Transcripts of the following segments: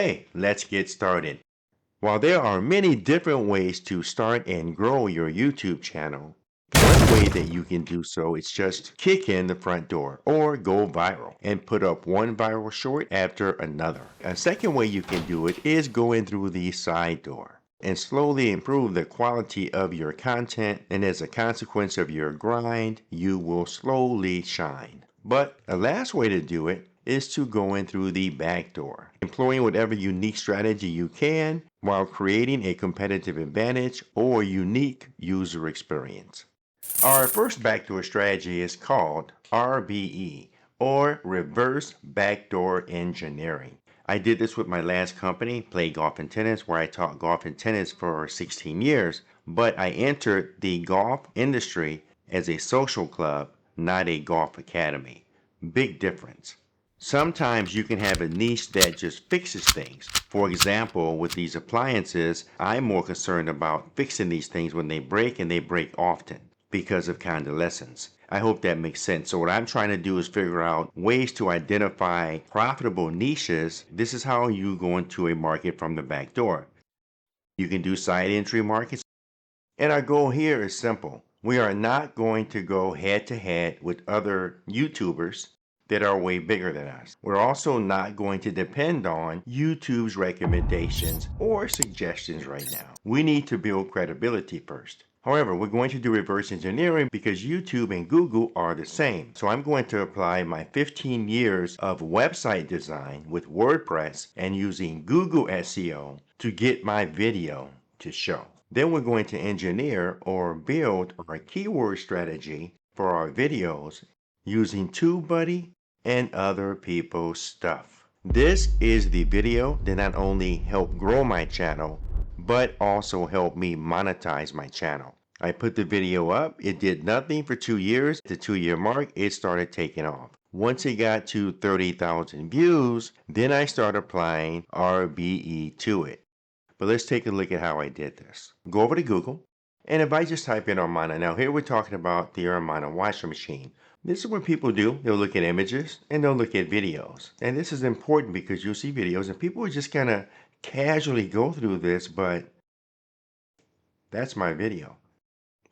Hey, let's get started. While there are many different ways to start and grow your YouTube channel, one way that you can do so is just kick in the front door or go viral and put up one viral short after another. A second way you can do it is go in through the side door and slowly improve the quality of your content, and as a consequence of your grind, you will slowly shine. But a last way to do it is to go in through the back door, employing whatever unique strategy you can while creating a competitive advantage or unique user experience. Our first backdoor strategy is called RBE, or Reverse Backdoor Engineering. I did this with my last company, Play Golf and Tennis, where I taught golf and tennis for 16 years, but I entered the golf industry as a social club, not a golf academy. Big difference. Sometimes you can have a niche that just fixes things. For example, with these appliances, I'm more concerned about fixing these things when they break, and they break often because of convalescence. I hope that makes sense. So what I'm trying to do is figure out ways to identify profitable niches. This is how you go into a market from the back door. You can do side entry markets. And our goal here is simple. We are not going to go head to head with other YouTubers that are way bigger than us. We're also not going to depend on YouTube's recommendations or suggestions right now. We need to build credibility first. However, we're going to do reverse engineering because YouTube and Google are the same. So I'm going to apply my 15 years of website design with WordPress and using Google SEO to get my video to show. Then we're going to engineer or build our keyword strategy for our videos using Tubebuddy and other people's stuff. This is the video that not only helped grow my channel, but also helped me monetize my channel. I put the video up, it did nothing for 2 years. At the 2-year mark, it started taking off. Once it got to 30,000 views, then I started applying RBE to it. But let's take a look at how I did this. Go over to Google, and if I just type in Armana, now here we're talking about the Armana washing machine. This is what people do. They'll look at images and they'll look at videos. And this is important because you'll see videos and people will just kind of casually go through this, but that's my video.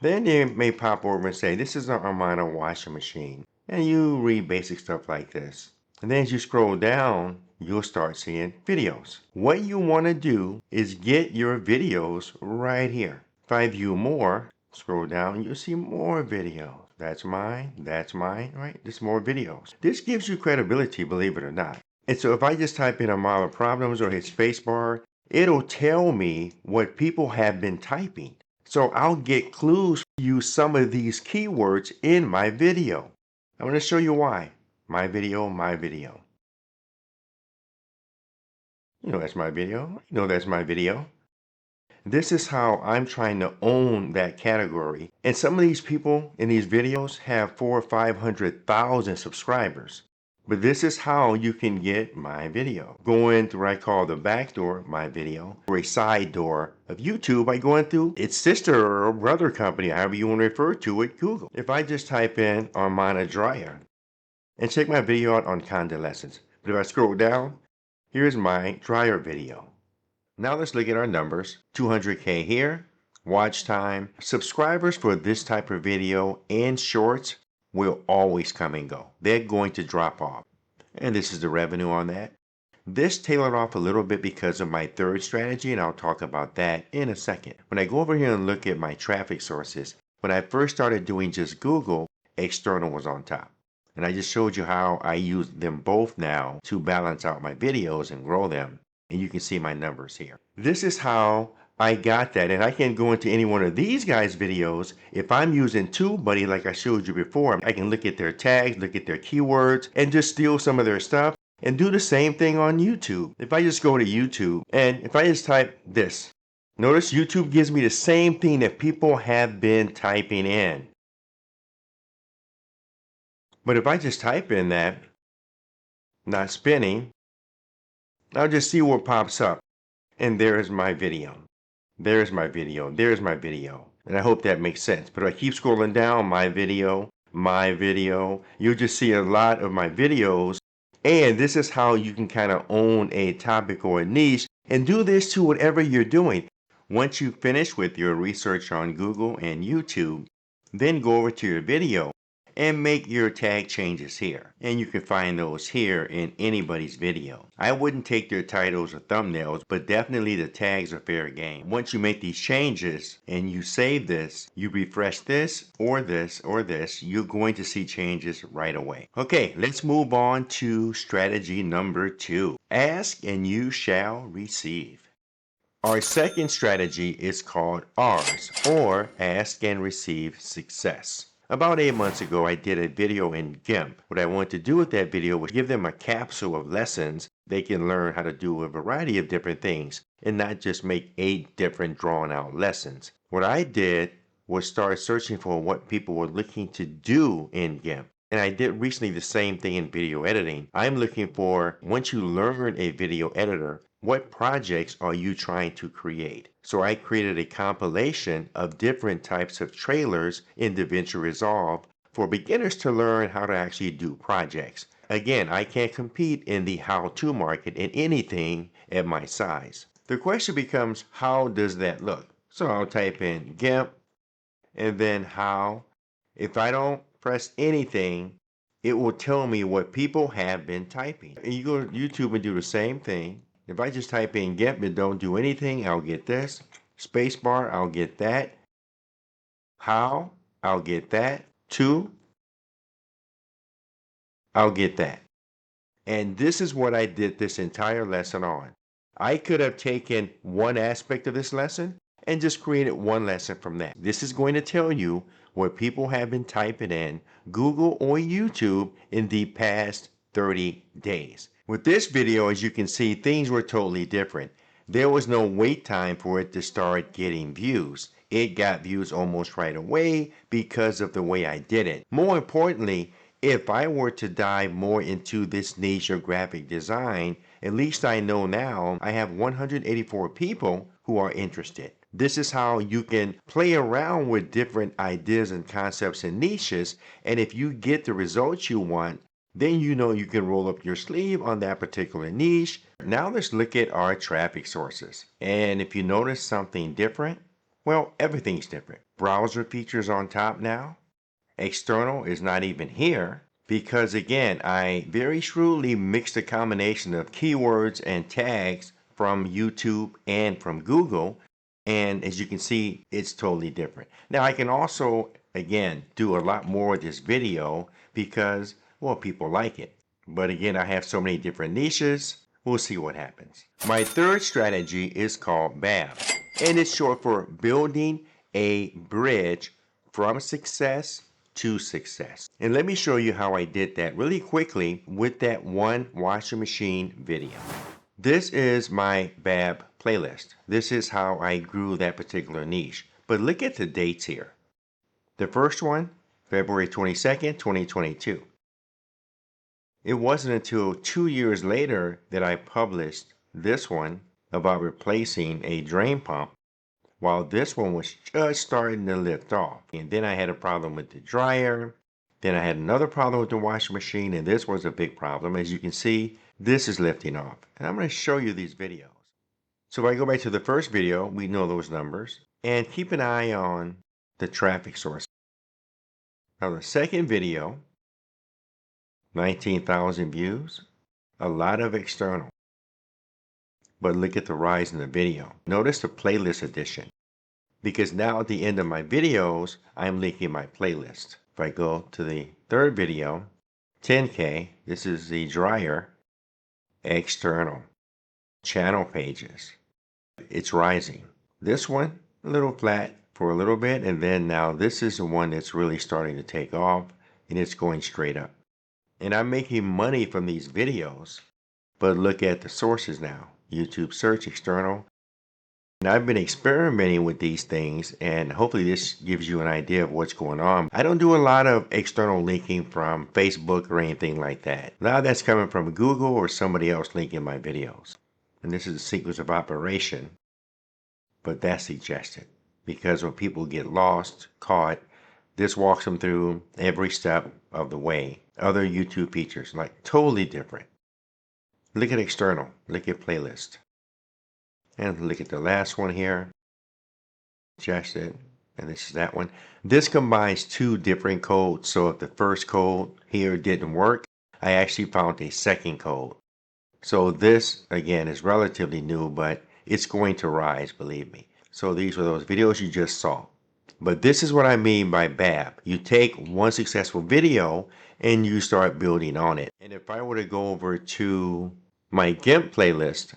Then they may pop over and say, this is an Armana washing machine. And you read basic stuff like this. And then as you scroll down, you'll start seeing videos. What you want to do is get your videos right here. If I view more, scroll down, you'll see more videos. That's mine, right? There's more videos. This gives you credibility, believe it or not. And so if I just type in Armana problems or hit spacebar, it'll tell me what people have been typing. So I'll get clues to use some of these keywords in my video. I'm going to show you why. My video, my video. You know that's my video. You know that's my video. This is how I'm trying to own that category. And some of these people in these videos have 400,000 or 500,000 subscribers. But this is how you can get my video. Going through what I call the back door, my video, or a side door of YouTube by going through its sister or brother company, however you want to refer to it, Google. If I just type in Armana dryer and check my video out on convalescence. But if I scroll down, here's my dryer video. Now let's look at our numbers. 200K here, watch time. Subscribers for this type of video and shorts will always come and go. They're going to drop off. And this is the revenue on that. This tailored off a little bit because of my third strategy, and I'll talk about that in a second. When I go over here and look at my traffic sources, when I first started doing just Google, external was on top. And I just showed you how I use them both now to balance out my videos and grow them. And you can see my numbers here. This is how I got that. And I can go into any one of these guys' videos. If I'm using Tubebuddy like I showed you before, I can look at their tags, look at their keywords, and just steal some of their stuff and do the same thing on YouTube. If I just go to YouTube and if I just type this, notice YouTube gives me the same thing that people have been typing in. But if I just type in that, not spinning, I'll just see what pops up. And there's my video. There's my video. There's my video. And I hope that makes sense. But if I keep scrolling down, my video, you'll just see a lot of my videos And this is how you can kind of own a topic or a niche and do this to whatever you're doing. Once you finish with your research on Google and YouTube, then go over to your video and make your tag changes here. And you can find those here in anybody's video. I wouldn't take their titles or thumbnails, but definitely the tags are fair game. Once you make these changes and you save this, you refresh this or this or this, you're going to see changes right away. Okay, let's move on to strategy number 2. Ask and you shall receive. Our second strategy is called R's, or Ask and Receive Success. About 8 months ago, I did a video in GIMP. What I wanted to do with that video was give them a capsule of lessons they can learn how to do a variety of different things and not just make 8 different drawn out lessons. What I did was start searching for what people were looking to do in GIMP. And I did recently the same thing in video editing. I'm looking for, once you learn a video editor, what projects are you trying to create? So I created a compilation of different types of trailers in DaVinci Resolve for beginners to learn how to actually do projects. Again, I can't compete in the how-to market in anything at my size. The question becomes, how does that look? So I'll type in GIMP and then how. If I don't press anything, it will tell me what people have been typing. And you go to YouTube and do the same thing. If I just type in GIMP and don't do anything, I'll get this. Spacebar, I'll get that. How, I'll get that. To, I'll get that. And this is what I did this entire lesson on. I could have taken one aspect of this lesson and just created one lesson from that. This is going to tell you what people have been typing in Google or YouTube in the past 30 days. With this video, as you can see, things were totally different. There was no wait time for it to start getting views. It got views almost right away because of the way I did it. More importantly, if I were to dive more into this niche of graphic design, at least I know now I have 184 people who are interested. This is how you can play around with different ideas and concepts and niches, and if you get the results you want, then you know you can roll up your sleeve on that particular niche. Now let's look at our traffic sources. And if you notice something different, well, everything's different. Browser features on top now. External is not even here because, again, I very shrewdly mixed a combination of keywords and tags from YouTube and from Google. And as you can see, it's totally different. Now I can also, again, do a lot more of this video because, well, people like it. But again, I have so many different niches. We'll see what happens. My third strategy is called BAB, and it's short for Building a Bridge from Success to Success. And let me show you how I did that really quickly with that one washing machine video. This is my BAB playlist. This is how I grew that particular niche. But look at the dates here. The first one, February 22nd, 2022. It wasn't until 2 years later that I published this one about replacing a drain pump, while this one was just starting to lift off. And then I had a problem with the dryer. Then I had another problem with the washing machine, and this was a big problem. As you can see, this is lifting off. And I'm going to show you these videos. So if I go back to the first video, we know those numbers. And keep an eye on the traffic source. Now the second video, 19,000 views, a lot of external. But look at the rise in the video. Notice the playlist edition. Because now at the end of my videos, I'm linking my playlist. If I go to the third video, 10K, this is the dryer, external, channel pages. It's rising. This one, a little flat for a little bit, and then now this is the one that's really starting to take off, and it's going straight up. And I'm making money from these videos, but look at the sources now. YouTube search, external. And I've been experimenting with these things, and hopefully this gives you an idea of what's going on. I don't do a lot of external linking from Facebook or anything like that. A lot of that's coming from Google or somebody else linking my videos. And this is a sequence of operation, but that's suggested because when people get lost, caught, this walks them through every step of the way. Other YouTube features, like totally different. Look at external, look at playlist. And look at the last one here. Suggested, and this is that one. This combines two different codes. So if the first code here didn't work, I actually found a second code. So this, again, is relatively new, but it's going to rise, believe me. So these were those videos you just saw. But this is what I mean by BAB. You take one successful video and you start building on it. And if I were to go over to my GIMP playlist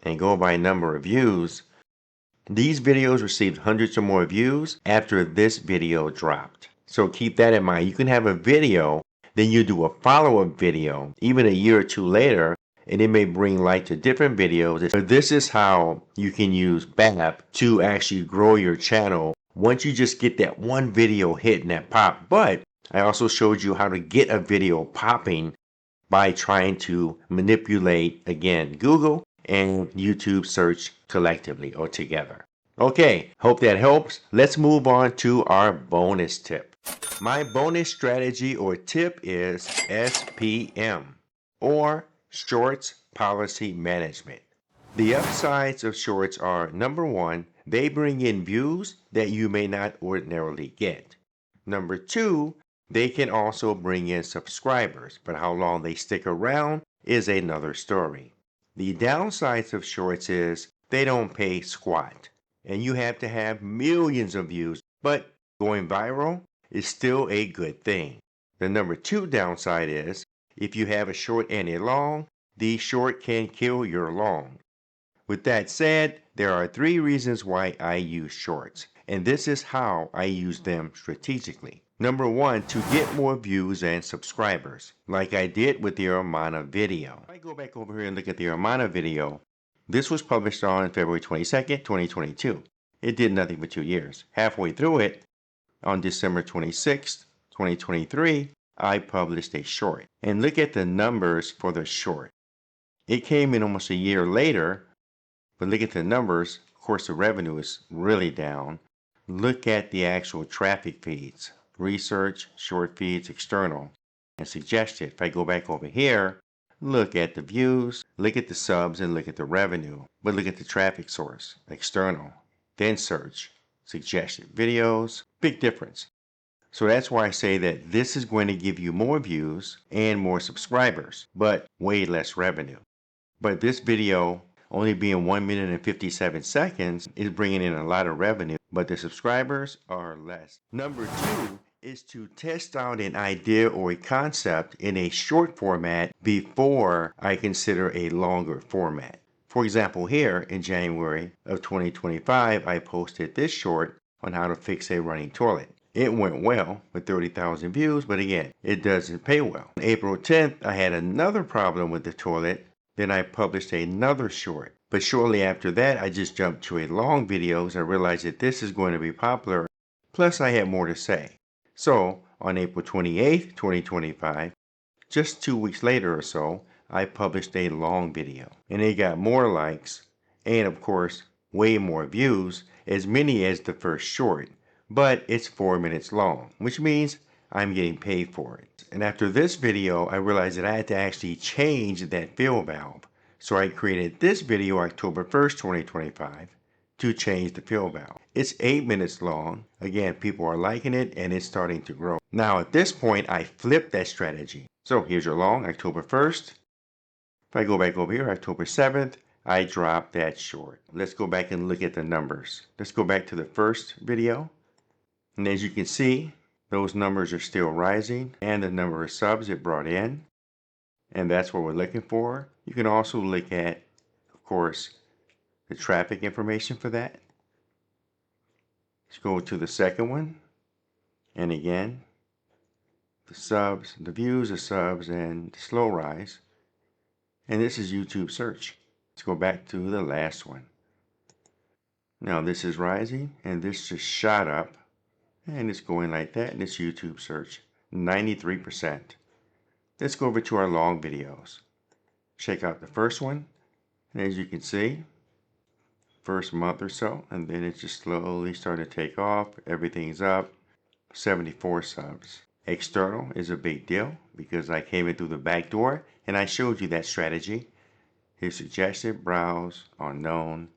and go by number of views, these videos received hundreds or more views after this video dropped. So keep that in mind. You can have a video, then you do a follow-up video, even a year or two later, and it may bring light to different videos. This is how you can use BAB to actually grow your channel once you just get that one video hit and that pop. But I also showed you how to get a video popping by trying to manipulate, again, Google and YouTube search collectively or together. Okay, hope that helps. Let's move on to our bonus tip. My bonus strategy or tip is SPM, or Shorts Policy Management. The upsides of shorts are, number one, they bring in views that you may not ordinarily get. Number two, they can also bring in subscribers, but how long they stick around is another story. The downsides of shorts is they don't pay squat, and you have to have millions of views, but going viral is still a good thing. The number two downside is if you have a short and a long, the short can kill your long. With that said, there are three reasons why I use shorts, and this is how I use them strategically. Number one, to get more views and subscribers, like I did with the Armana video. If I go back over here and look at the Armana video, this was published on February 22nd, 2022. It did nothing for 2 years. Halfway through it, on December 26th, 2023, I published a short. And look at the numbers for the short. It came in almost a year later, but look at the numbers. Of course, the revenue is really down. Look at the actual traffic feeds. Research, short feeds, external, and suggested. If I go back over here, look at the views, look at the subs, and look at the revenue. But look at the traffic source, external, then search, suggested videos, big difference. So that's why I say that this is going to give you more views and more subscribers, but way less revenue. But this video, only being 1 minute and 57 seconds, is bringing in a lot of revenue, but the subscribers are less. Number two is to test out an idea or a concept in a short format before I consider a longer format. For example, here in January of 2025, I posted this short on how to fix a running toilet. It went well with 30,000 views, but again, it doesn't pay well. On April 10th, I had another problem with the toilet. Then I published another short. But shortly after that, I just jumped to a long video as I realized that this is going to be popular. Plus, I had more to say. So, on April 28th, 2025, just 2 weeks later or so, I published a long video. And it got more likes and, of course, way more views, as many as the first short. But it's 4 minutes long, which means I'm getting paid for it. And after this video, I realized that I had to actually change that fill valve. So I created this video October 1st, 2025 to change the fill valve. It's 8 minutes long. Again, people are liking it and it's starting to grow. Now at this point, I flipped that strategy. So here's your long, October 1st. If I go back over here, October 7th, I dropped that short. Let's go back and look at the numbers. Let's go back to the first video. And as you can see, those numbers are still rising, and the number of subs it brought in, and that's what we're looking for. You can also look at, of course, the traffic information for that. Let's go to the second one, and again, the subs, the views, the subs, and the slow rise. And this is YouTube search. Let's go back to the last one. Now this is rising, and this just shot up. And it's going like that, and it's YouTube search, 93%. Let's go over to our long videos. Check out the first one, and as you can see, first month or so, and then it just slowly started to take off. Everything's up, 74 subs. External is a big deal because I came in through the back door and I showed you that strategy. Here's suggested, browse, unknown.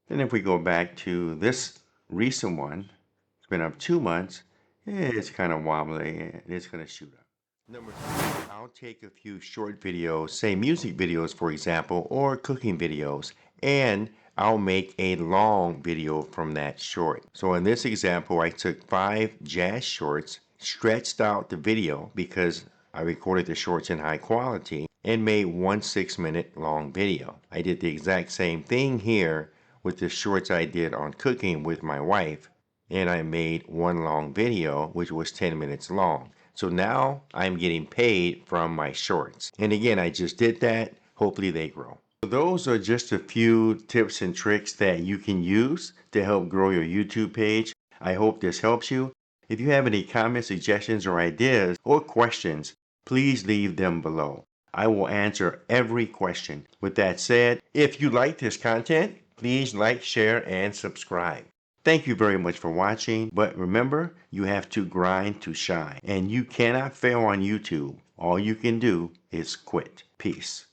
Then if we go back to this recent one, it's been up 2 months. It's kind of wobbly and it's going to shoot up. Number 3, I'll take a few short videos, say music videos for example, or cooking videos, and I'll make a long video from that short. So in this example, I took 5 jazz shorts, stretched out the video because I recorded the shorts in high quality, and made one 6-minute long video. I did the exact same thing here with the shorts I did on cooking with my wife, and I made one long video which was 10 minutes long. So now I'm getting paid from my shorts. And again, I just did that. Hopefully they grow. So those are just a few tips and tricks that you can use to help grow your YouTube page. I hope this helps you. If you have any comments, suggestions, or ideas or questions, please leave them below. I will answer every question. With that said, if you like this content, please like, share, and subscribe. Thank you very much for watching, but remember, you have to grind to shine, and you cannot fail on YouTube. All you can do is quit. Peace.